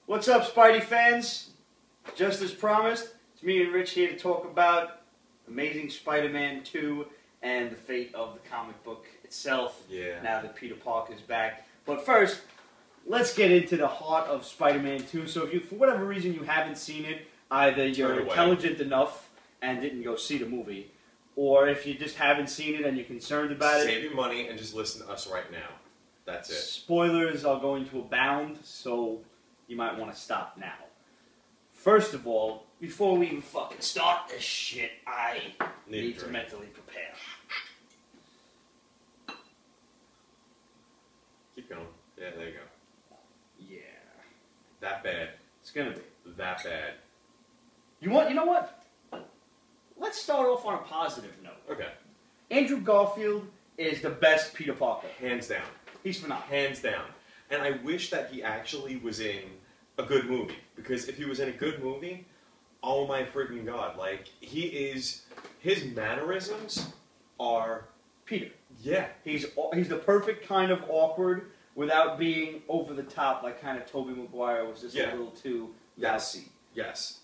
What's up, Spidey fans? Just as promised, it's me and Rich here to talk about Amazing Spider-Man 2 and the fate of the comic book itself. Yeah. Now that Peter Parker's back. But first, let's get into the heart of Spider-Man 2. So if you, for whatever reason, you haven't seen it, either you're intelligent enough and didn't go see the movie, or if you just haven't seen it and you're concerned about it, save your money and just listen to us right now. That's it. Spoilers are going to abound, so you might want to stop now. First of all, before we even fucking start this shit, I need to mentally prepare. Keep going. Yeah, there you go. Yeah. That bad. It's gonna be. That bad. You know what? Let's start off on a positive note. Okay. Andrew Garfield is the best Peter Parker. Hands down. He's phenomenal. Hands down. And I wish that he actually was in a good movie. Because if he was in a good movie, oh my freaking god. Like, his mannerisms are... Peter. Yeah. He's the perfect kind of awkward without being over the top, like kind of Tobey Maguire was just a little too lousy. Yes.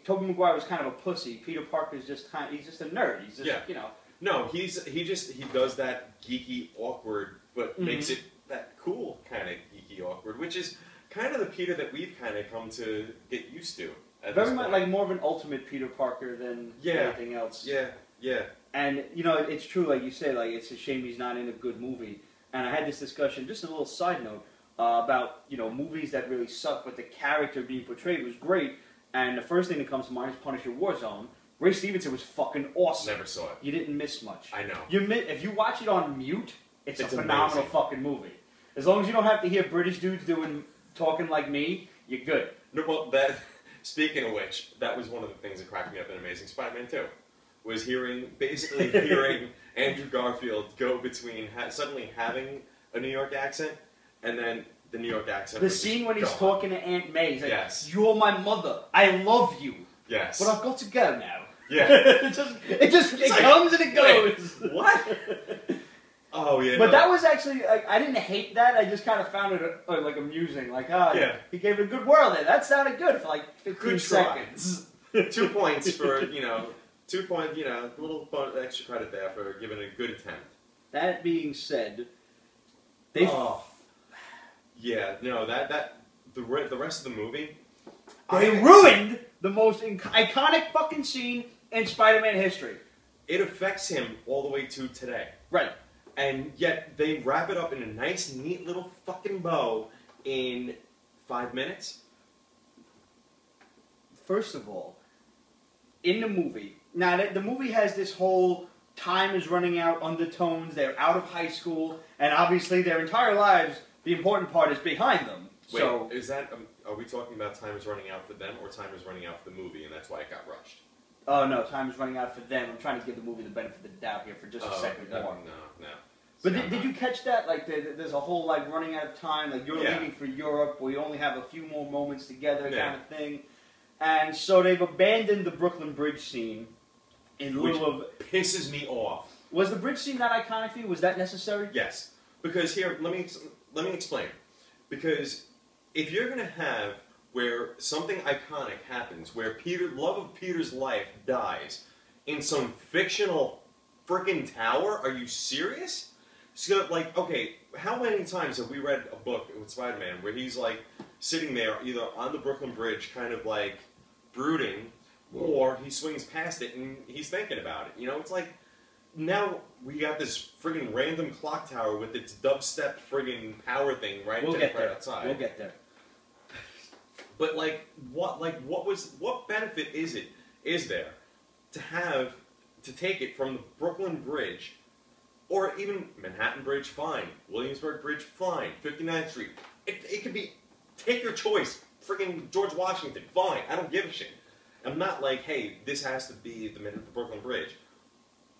Tobey Maguire was kind of a pussy. Peter Parker's just he's just a nerd. He's just, you know. No, he does that geeky awkward, but makes it that cool kind of geeky awkward, which is kind of the Peter that we've kind of come to get used to. Very much like more of an ultimate Peter Parker than anything else. Yeah, yeah. And you know, it's true, like you say, like it's a shame he's not in a good movie. And I had this discussion, just a little side note, about movies that really suck, but the character being portrayed was great. And the first thing that comes to mind is Punisher Warzone. Ray Stevenson was fucking awesome. Never saw it. You didn't miss much. I know. If you watch it on mute, it's a phenomenal amazing. fucking movie. As long as you don't have to hear British dudes talking like me, you're good. No, well, speaking of which, that was one of the things that cracked me up in Amazing Spider-Man 2. Was basically hearing Andrew Garfield go between suddenly having a New York accent and then the New York accent. The scene when he's talking to Aunt May, he's like, yes. "You're my mother. I love you. Yes. But I've got to go now." Yeah. it comes and it goes. Wait, what? Oh yeah. But that was actually I didn't hate that. I just kind of found it like amusing. Like, he gave it a good whirl there. That sounded good for like 15 seconds. 2 points for 2 point, a little extra credit there for giving it a good attempt. That being said, the rest of the movie, they ruined the most iconic fucking scene in Spider-Man history. It affects him all the way to today. Right. And yet they wrap it up in a nice, neat little fucking bow in 5 minutes. First of all, in the movie, now the movie has this whole time is running out undertones. They're out of high school, and obviously their entire lives, the important part is behind them. Wait, so, is that, are we talking about time is running out for them, or time is running out for the movie, and that's why it got rushed? Oh no, time is running out for them. I'm trying to give the movie the benefit of the doubt here for just a second more. No. But did you catch that? Like, there's a whole, like, running out of time, like, you're leaving for Europe, we only have a few more moments together kind of thing. And so they've abandoned the Brooklyn Bridge scene in lieu of... pisses me off. Was the bridge scene that iconic for you? Was that necessary? Yes. Because here, let me explain. Because if you're going to have where something iconic happens, where love of Peter's life dies in some fictional freaking tower, are you serious? So, like, okay, how many times have we read a book with Spider-Man where he's, like, sitting there either on the Brooklyn Bridge kind of, like, brooding, or he swings past it and he's thinking about it. It's like, now we got this friggin' random clock tower with its dubstep friggin' power thing right outside. We'll get there. But, like, what benefit is there to take it from the Brooklyn Bridge, or even Manhattan Bridge, fine. Williamsburg Bridge, fine. 59th Street. It could be, take your choice. Friggin' George Washington, fine. I don't give a shit. I'm not like, hey, this has to be the Brooklyn Bridge.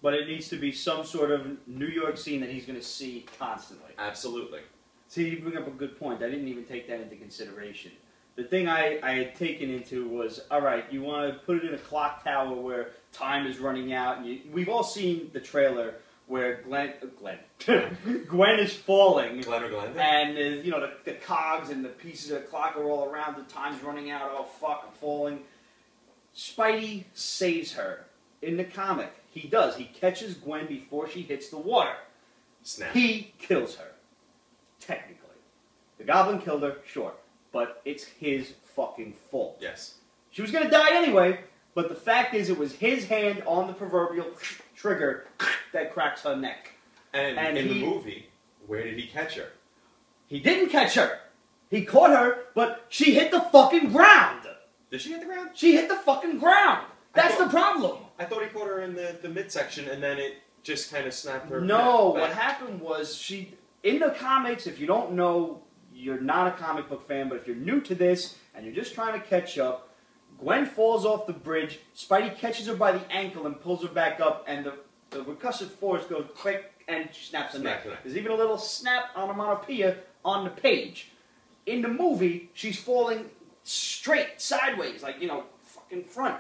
But it needs to be some sort of New York scene that he's going to see constantly. Absolutely. See, you bring up a good point. I didn't even take that into consideration. The thing I had taken into was, all right, you want to put it in a clock tower where time is running out. And we've all seen the trailer where Gwen is falling. Glenn or Glenn? And, you know, the cogs and the pieces of the clock are all around, the time's running out, oh fuck, I'm falling. Spidey saves her. In the comic, he does. He catches Gwen before she hits the water. Snap. He kills her. Technically. The Goblin killed her, sure. But it's his fucking fault. Yes. She was going to die anyway, but the fact is it was his hand on the proverbial trigger that cracks her neck. And in the movie, where did he catch her? He didn't catch her. He caught her, but she hit the fucking ground. Did she hit the ground? She hit the fucking ground. That's the problem. I thought he caught her in the midsection, and then it just kind of snapped her. No, what happened was she, in the comics, if you don't know, you're not a comic book fan, but if you're new to this and you're just trying to catch up, Gwen falls off the bridge, Spidey catches her by the ankle and pulls her back up, and the percussive force goes quick and she snaps her neck. There's even a little snap onomatopoeia on the page. In the movie, she's falling straight, sideways, like, you know, fucking front.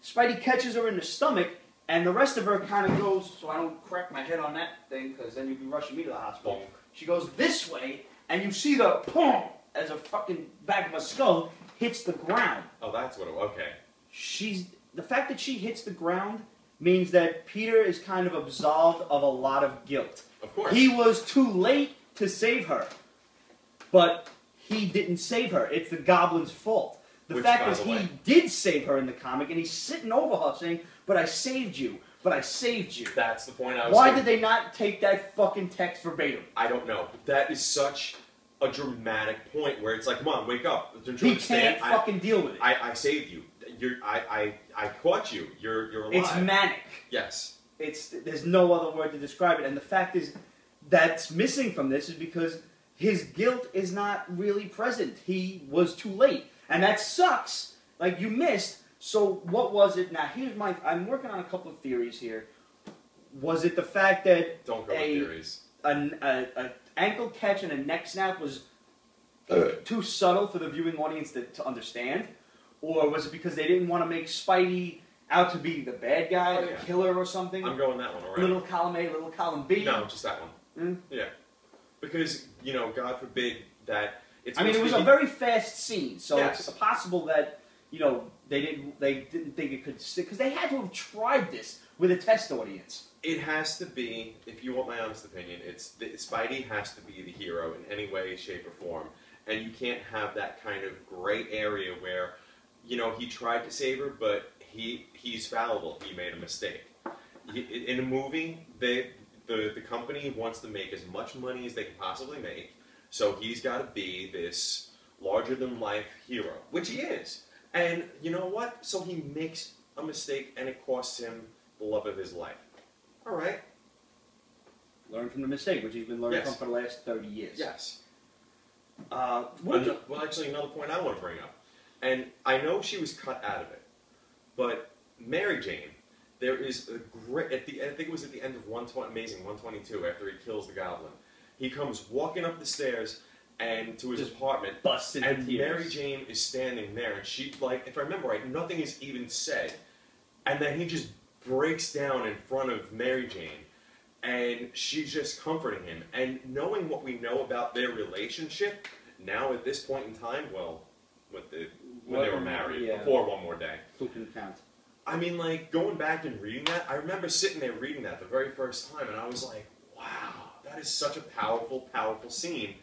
Spidey catches her in the stomach, and the rest of her kind of goes, so I don't crack my head on that thing, because then you'd be rushing me to the hospital. Bonk. She goes this way, and you see the pong as a fucking back of a skull hits the ground. Oh, that's what it was. Okay. The fact that she hits the ground means that Peter is kind of absolved of a lot of guilt. Of course. He was too late to save her, but he didn't save her. It's the Goblin's fault. The fact is, he did save her in the comic, and he's sitting over her saying, but I saved you, but I saved you. That's the point I was Why did they not take that fucking text verbatim? I don't know. That is such a dramatic point where it's like, come on, wake up. Don't you He understand? can't fucking deal with it. I saved you. I caught you. You're alive. It's manic. Yes. There's no other word to describe it. And the fact is, that's missing from this is because his guilt is not really present. He was too late. And that sucks. Like, you missed. So what was it? Now, I'm working on a couple of theories here. Was it the fact that Don't go with theories. An ankle catch and a neck snap was too subtle for the viewing audience to understand? Or was it because they didn't want to make Spidey out to be the bad guy, the killer or something? I'm going that one already. Little column A, little column B? No, just that one. Yeah. Because, you know, God forbid that it's... I mean, it was a very fast scene, so yes. it's possible that, you know, they didn't think it could stick, because they had to have tried this with a test audience. It has to be, if you want my honest opinion, Spidey has to be the hero in any way, shape, or form. And you can't have that kind of gray area where, you know, he tried to save her, but he's fallible. He made a mistake. In a movie, the company wants to make as much money as they can possibly make, so he's got to be this larger-than-life hero, which he is. And you know what? So he makes a mistake, and it costs him the love of his life. All right. Learn from the mistake, which he's been learning from for the last 30 years. Yes. Well, actually, another point I want to bring up. And I know she was cut out of it, but Mary Jane, there is a great, I think it was at the end of Amazing 122, after he kills the Goblin. He comes walking up the stairs and to his apartment, busted and Mary Jane is standing there, and she, like, if I remember right, nothing is even said. And then he just breaks down in front of Mary Jane, and she's just comforting him. And knowing what we know about their relationship, now at this point in time, well, when they were married, before One More Day. Who can count? I mean, like, going back and reading that, I remember sitting there reading that the very first time, and I was like, wow, that is such a powerful, powerful scene.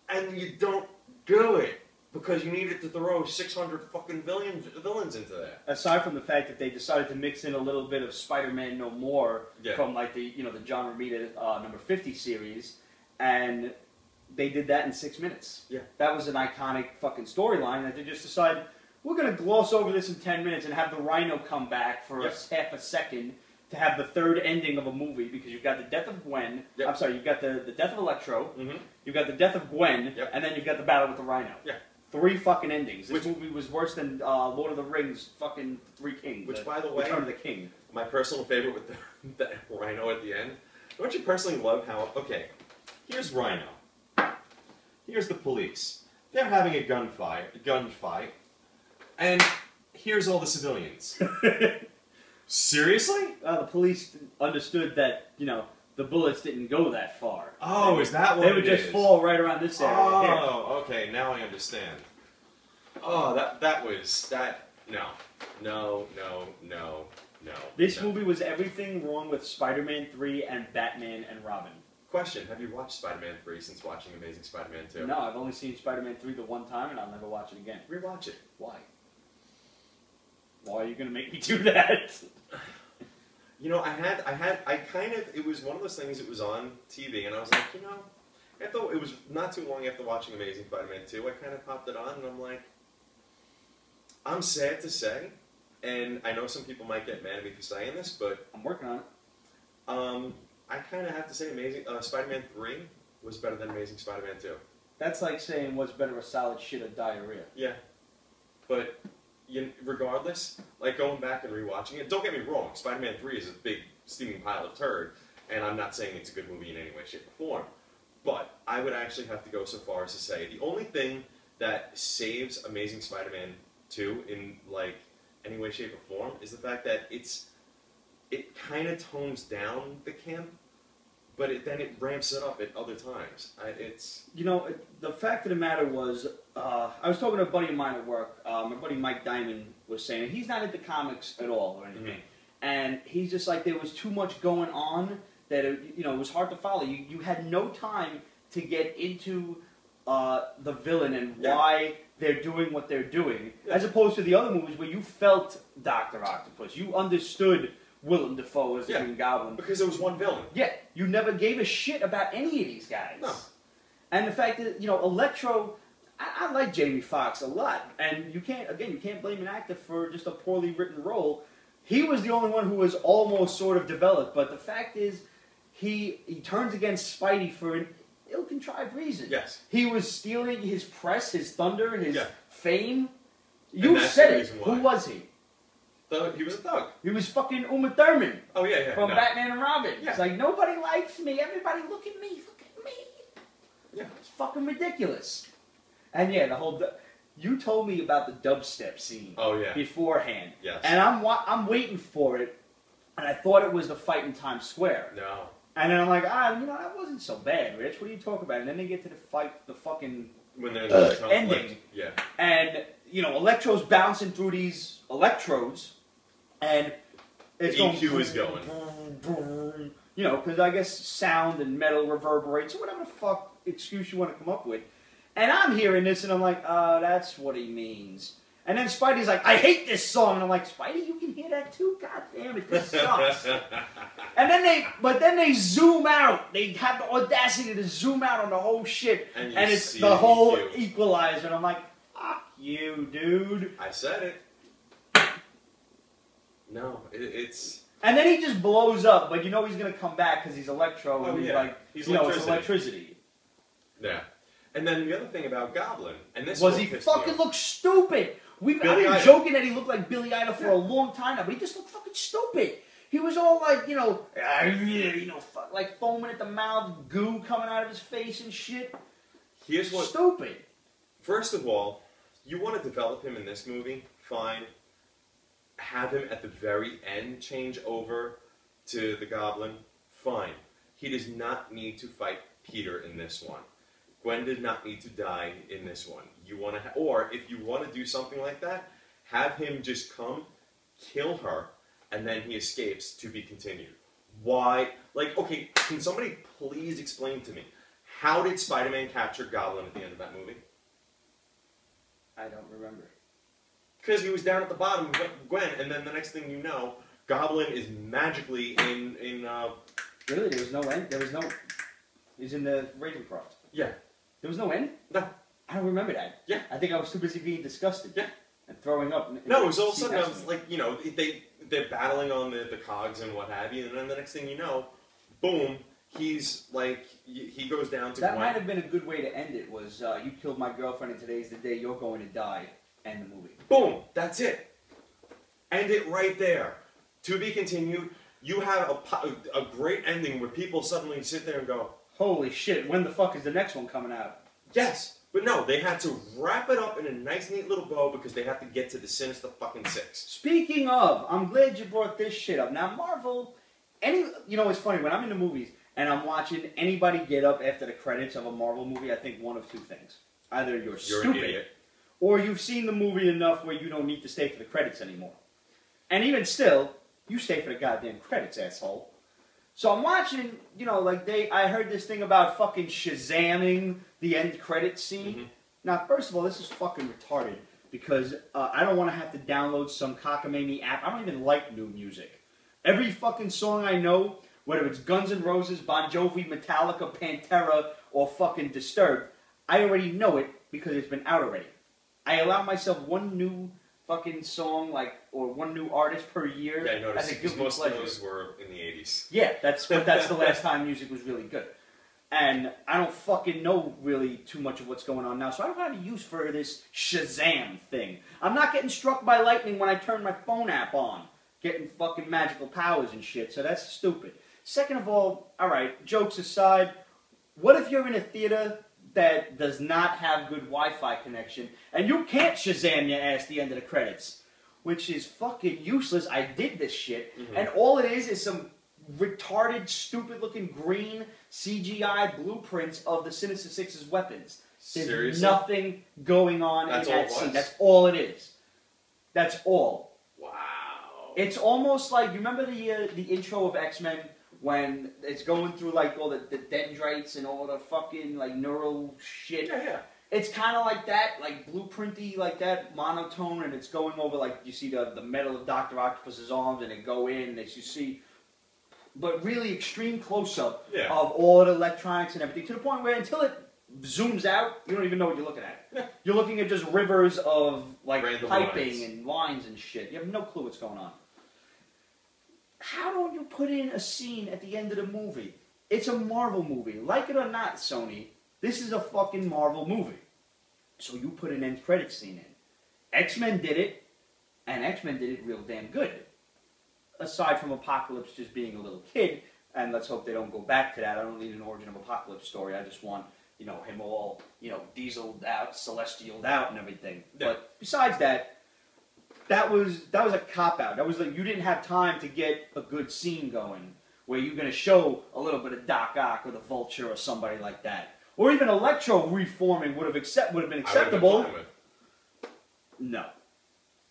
And you don't do it, because you needed to throw 600 fucking villains into that. Aside from the fact that they decided to mix in a little bit of Spider-Man No More from, like, the John Romita number 50 series, and they did that in 6 minutes. Yeah. That was an iconic fucking storyline that they just decided, we're going to gloss over this in 10 minutes and have the Rhino come back for half a second to have the third ending of a movie, because you've got the death of Gwen, I'm sorry, you've got the death of Electro, you've got the death of Gwen, and then you've got the battle with the Rhino. Yeah. 3 fucking endings. This movie was worse than Lord of the Rings fucking 3 Kings. Which, by the way, Return of the King. My personal favorite with the Rhino at the end. Don't you personally love how, okay, here's Rhino. Here's the police. They're having a gunfight, and here's all the civilians. Seriously? The police understood that, you know, the bullets didn't go that far. Oh, is that what they would just fall right around this area. Oh, okay, now I understand. Oh, that was no. This movie was everything wrong with Spider-Man 3 and Batman and Robin. Question: have you watched Spider-Man 3 since watching Amazing Spider-Man 2? No, I've only seen Spider-Man 3 the one time, and I'll never watch it again. Rewatch it. Why? Why are you gonna make me do that? You know, it was one of those things that was on TV, and I was like, you know, I thought it was not too long after watching Amazing Spider-Man 2, I kind of popped it on, and I'm like, I'm sad to say, and I know some people might get mad at me for saying this, but I'm working on it. I kind of have to say Spider-Man 3 was better than Amazing Spider-Man 2. That's like saying what's better, a solid shit or diarrhea. Yeah. But regardless, like going back and rewatching it, don't get me wrong, Spider-Man 3 is a big steaming pile of turd, and I'm not saying it's a good movie in any way, shape, or form. But I would actually have to go so far as to say the only thing that saves Amazing Spider-Man 2 in like any way, shape, or form is the fact that it kind of tones down the camp, but then it ramps it up at other times. You know, the fact of the matter was, I was talking to a buddy of mine at work. My buddy Mike Diamond was saying he's not into comics at all or anything, and he's just like there was too much going on that it was hard to follow. You had no time to get into the villain and why they're doing what they're doing, as opposed to the other movies where you felt Dr. Octopus, you understood Willem Dafoe as the Green Goblin. Because there was one villain. Yeah, you never gave a shit about any of these guys. No. And the fact that, Electro, I like Jamie Foxx a lot. And you can't blame an actor for just a poorly written role. He was the only one who was almost sort of developed. But the fact is, he turns against Spidey for an ill-contrived reason. Yes. He was stealing his press, his thunder, his fame. And You that's said the it. reason why. Who was he? He was a thug. He was fucking Uma Thurman. Oh, yeah. From Batman and Robin. Yeah. It's like, nobody likes me. Everybody look at me. Look at me. Yeah. It's fucking ridiculous. And yeah, the whole... You told me about the dubstep scene. Oh, yeah. Beforehand. Yes. And I'm waiting for it. And I thought it was the fight in Times Square. No. And then I'm like, that wasn't so bad, Rich. What are you talking about? And then they get to the fight, the fucking... When there's ending. Yeah. And, Electro's bouncing through these electrodes. And it's EQ going... is going. Because I guess sound and metal reverberates, or whatever the fuck excuse you want to come up with. And I'm hearing this, and I'm like, that's what he means. And then Spidey's like, I hate this song. And I'm like, Spidey, you can hear that too? God damn it, this sucks. And then they zoom out. They have the audacity to zoom out on the whole shit. And it's the whole equalizer. And I'm like, fuck you, dude. I said it. No, it's... And then he just blows up, but he's going to come back because he's Electro. Oh, and he's yeah. like, He's it's electricity. Yeah. And then the other thing about Goblin, and this was he fucking look stupid. I've been joking that he looked like Billy Idol for a long time now, but he just looked fucking stupid. He was all like, like foaming at the mouth, goo coming out of his face and shit. Here's what... Stupid. First of all, you want to develop him in this movie, fine. Have him at the very end change over to the Goblin, fine. He does not need to fight Peter in this one. Gwen did not need to die in this one. Or if you want to do something like that, have him just come, kill her, and then he escapes to be continued. Why? Like, okay, can somebody please explain to me, how did Spider-Man capture Goblin at the end of that movie? I don't remember. Because he was down at the bottom with Gwen, and then the next thing you know, Goblin is magically in Really? There was no end? He's in the Ravencroft. Yeah. There was no end? No. I don't remember that. Yeah. I think I was too busy being disgusted. Yeah. And throwing up. No, it was all of a sudden, I was like, they're battling on the cogs and what have you, and then the next thing you know, boom, he's like, he goes down to Gwen. That might have been a good way to end it, was, you killed my girlfriend and today's the day you're going to die. End the movie. Boom, that's it. End it right there. To be continued. You have a great ending where people suddenly sit there and go, holy shit, when the fuck is the next one coming out? yes, But no, they had to wrap it up in a nice, neat little bow because they have to get to the Sinister fucking Six. Speaking of, I'm glad you brought this shit up. Now, Marvel, you know, it's funny, when I'm in the movies and I'm watching anybody get up after the credits of a Marvel movie, I think one of two things. Either you're stupid, an idiot, or you've seen the movie enough where you don't need to stay for the credits anymore. And even still, you stay for the goddamn credits, asshole. So I'm watching, you know, like I heard this thing about fucking Shazamming the end credit scene. Mm-hmm. Now, first of all, this is fucking retarded because I don't want to have to download some cockamamie app. I don't even like new music. Every fucking song I know, whether it's Guns N' Roses, Bon Jovi, Metallica, Pantera, or fucking Disturbed, I already know it because it's been out already. I allow myself one new fucking song, or one new artist per year. Yeah, I noticed, because most pleasure. of those were in the 80s. Yeah, that's the last time music was really good. And I don't fucking know really too much of what's going on now, so I don't have any use for this Shazam thing. I'm not getting struck by lightning when I turn my phone app on, getting fucking magical powers and shit, so that's stupid. Second of all, alright, jokes aside, what if you're in a theater that does not have good Wi-Fi connection, and you can't Shazam your ass the end of the credits? Which is fucking useless. I did this shit, and all it is some retarded, stupid-looking green CGI blueprints of the Sinister Six's weapons. There's Seriously? nothing going on in that all it scene. was? That's all it is. That's all. Wow. It's almost like, you remember the intro of X-Men when it's going through like all the dendrites and all the fucking like neural shit? Yeah, yeah. It's kind of like that, like blueprinty, like that, monotone, and it's going over like you see the metal of Dr. Octopus's arms, and it go in, as you see, but really extreme close-up of all the electronics and everything, to the point where until it zooms out, you don't even know what you're looking at. Yeah. You're looking at just rivers of like Random piping lines. and lines and shit. You have no clue what's going on. How don't you put in a scene at the end of the movie? It's a Marvel movie. Like it or not, Sony, this is a fucking Marvel movie. So you put an end credit scene in. X-Men did it, and X-Men did it real damn good. Aside from Apocalypse just being a little kid, and let's hope they don't go back to that. I don't need an origin of Apocalypse story. I just want, you know, him all, you know, dieseled out, celestialed out and everything. Yeah. But besides that, that was a cop-out. That was like, you didn't have time to get a good scene going where you're going to show a little bit of Doc Ock or the Vulture or somebody like that. Or even Electro reforming would have been acceptable. I would have been fine with. No.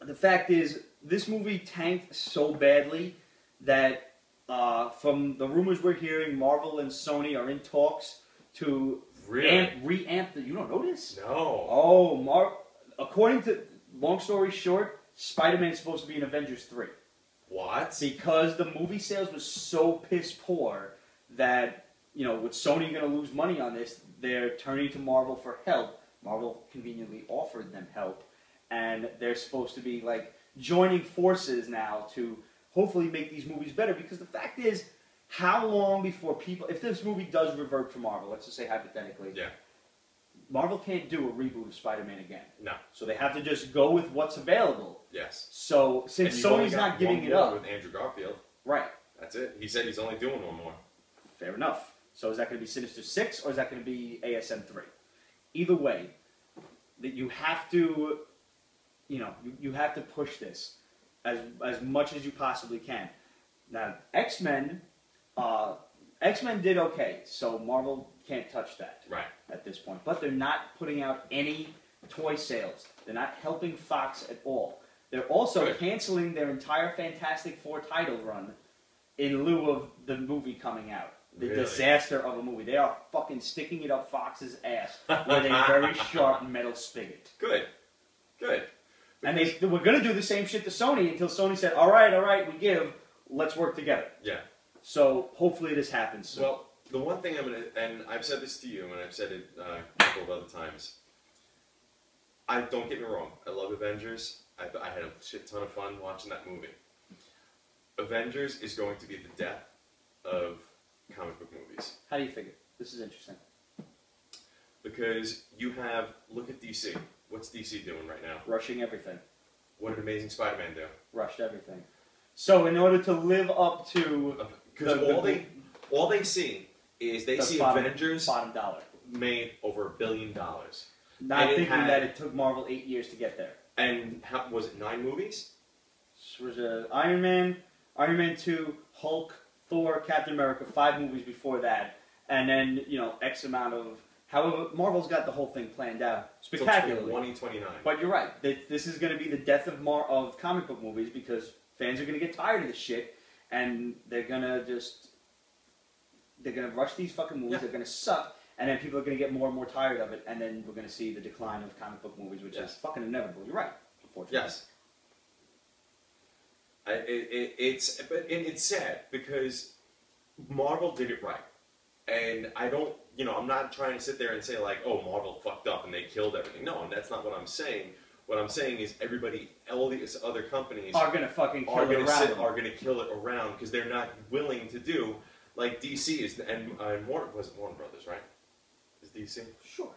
The fact is, this movie tanked so badly that from the rumors we're hearing, Marvel and Sony are in talks to re-amp the... You don't know this? No. Oh, according to... Long story short, Spider-Man is supposed to be in Avengers 3. What? Because the movie sales was so piss poor that, you know, with Sony going to lose money on this, they're turning to Marvel for help. Marvel conveniently offered them help. And they're supposed to be, like, joining forces now to hopefully make these movies better. Because the fact is, how long before people... If this movie does revert to Marvel, let's just say hypothetically... Yeah. Marvel can't do a reboot of Spider-Man again. No. So they have to just go with what's available. Yes. So, since Sony's not giving it up... with Andrew Garfield. Right. That's it. He said he's only doing one more. Fair enough. So is that going to be Sinister 6 or is that going to be ASM 3? Either way, that you have to, you know, you have to push this as much as you possibly can. Now, X-Men did okay, so Marvel can't touch that at this point. But they're not putting out any toy sales. They're not helping Fox at all. They're also canceling their entire Fantastic Four title run in lieu of the movie coming out. The disaster of a movie. They are fucking sticking it up Fox's ass with a very sharp metal spigot. Good. Good. And they were going to do the same shit to Sony until Sony said, all right, we give, let's work together. Yeah. So hopefully this happens soon. Well, the one thing I'm going to, and I've said this to you, and I've said it a couple of other times, don't get me wrong, I love Avengers. I had a shit ton of fun watching that movie. Avengers is going to be the death of comic book movies. How do you figure? This is interesting. Because you have, look at DC. What's DC doing right now? Rushing everything. What did Amazing Spider-Man do? Rushed everything. So in order to live up to... Because all they see is they see Avengers bottom dollar made over $1 billion. Not thinking that it took Marvel 8 years to get there. And was it 9 movies? So was Iron Man, Iron Man 2, Hulk, Thor, Captain America, 5 movies before that, and then X amount of. However, Marvel's got the whole thing planned out spectacularly. 2029. But you're right. This is going to be the death of comic book movies because fans are going to get tired of this shit, and they're going to rush these fucking movies. Yeah. They're going to suck, and then people are going to get more and more tired of it, and then we're going to see the decline of comic book movies, which is fucking inevitable. You're right, unfortunately. Yes. It's sad because Marvel did it right, and I don't. I'm not trying to sit there and say like, oh, Marvel fucked up and they killed everything. No, that's not what I'm saying. What I'm saying is everybody, all these other companies are gonna fucking kill it around. Are gonna kill it around because they're not willing to do like DC is and Warner Brothers, right? Is DC? Sure.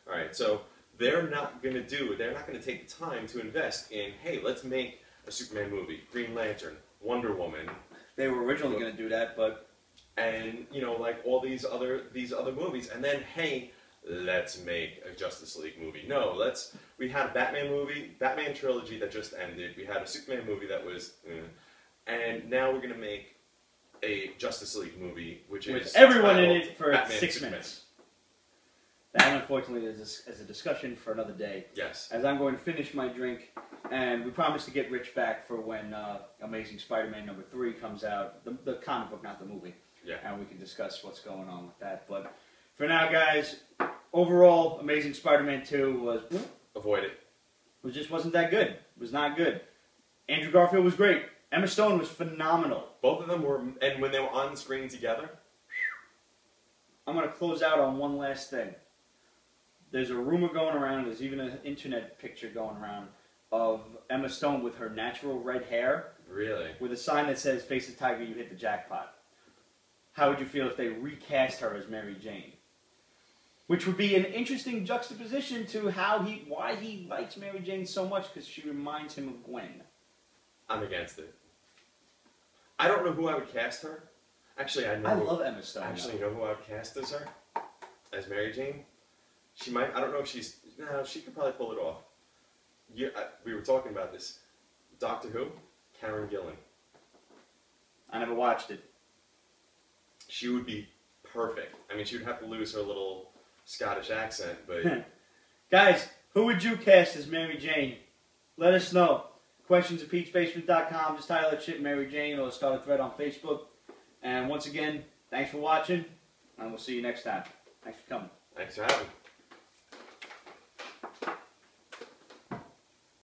All right, so they're not gonna take the time to invest in. Hey, let's make a Superman movie, Green Lantern, Wonder Woman. They were originally gonna do that, but. And like all these other movies, and then hey, let's make a Justice League movie. No, we had a Batman movie, Batman trilogy that just ended. We had a Superman movie that was, and now we're gonna make a Justice League movie, which with is everyone in it for Batman 6 minutes. That, unfortunately, is a discussion for another day. Yes. As I'm going to finish my drink, and we promised to get Rich back for when Amazing Spider-Man #3 comes out, the comic book, not the movie. Yeah. And we can discuss what's going on with that. But for now, guys, overall, Amazing Spider-Man 2 was... Avoid it. It just wasn't that good. It was not good. Andrew Garfield was great. Emma Stone was phenomenal. Both of them were... And when they were on screen together... I'm going to close out on one last thing. There's a rumor going around, there's even an internet picture going around, of Emma Stone with her natural red hair. Really? With a sign that says, "Face the tiger, you hit the jackpot." How would you feel if they recast her as Mary Jane? Which would be an interesting juxtaposition to why he likes Mary Jane so much, because she reminds him of Gwen. I'm against it. I don't know who I would cast her. Actually, I love Emma Stone. Actually, you know who I would cast as her? As Mary Jane? She might, I don't know if she's, no, she could probably pull it off. We were talking about this. Doctor Who? Karen Gillan. I never watched it. She would be perfect. I mean, she would have to lose her little Scottish accent, but... Guys, who would you cast as Mary Jane? Let us know. Questions at peachbasement.com. Just title that shit Mary Jane, or start a thread on Facebook. And once again, thanks for watching, and we'll see you next time. Thanks for coming. Thanks for having me.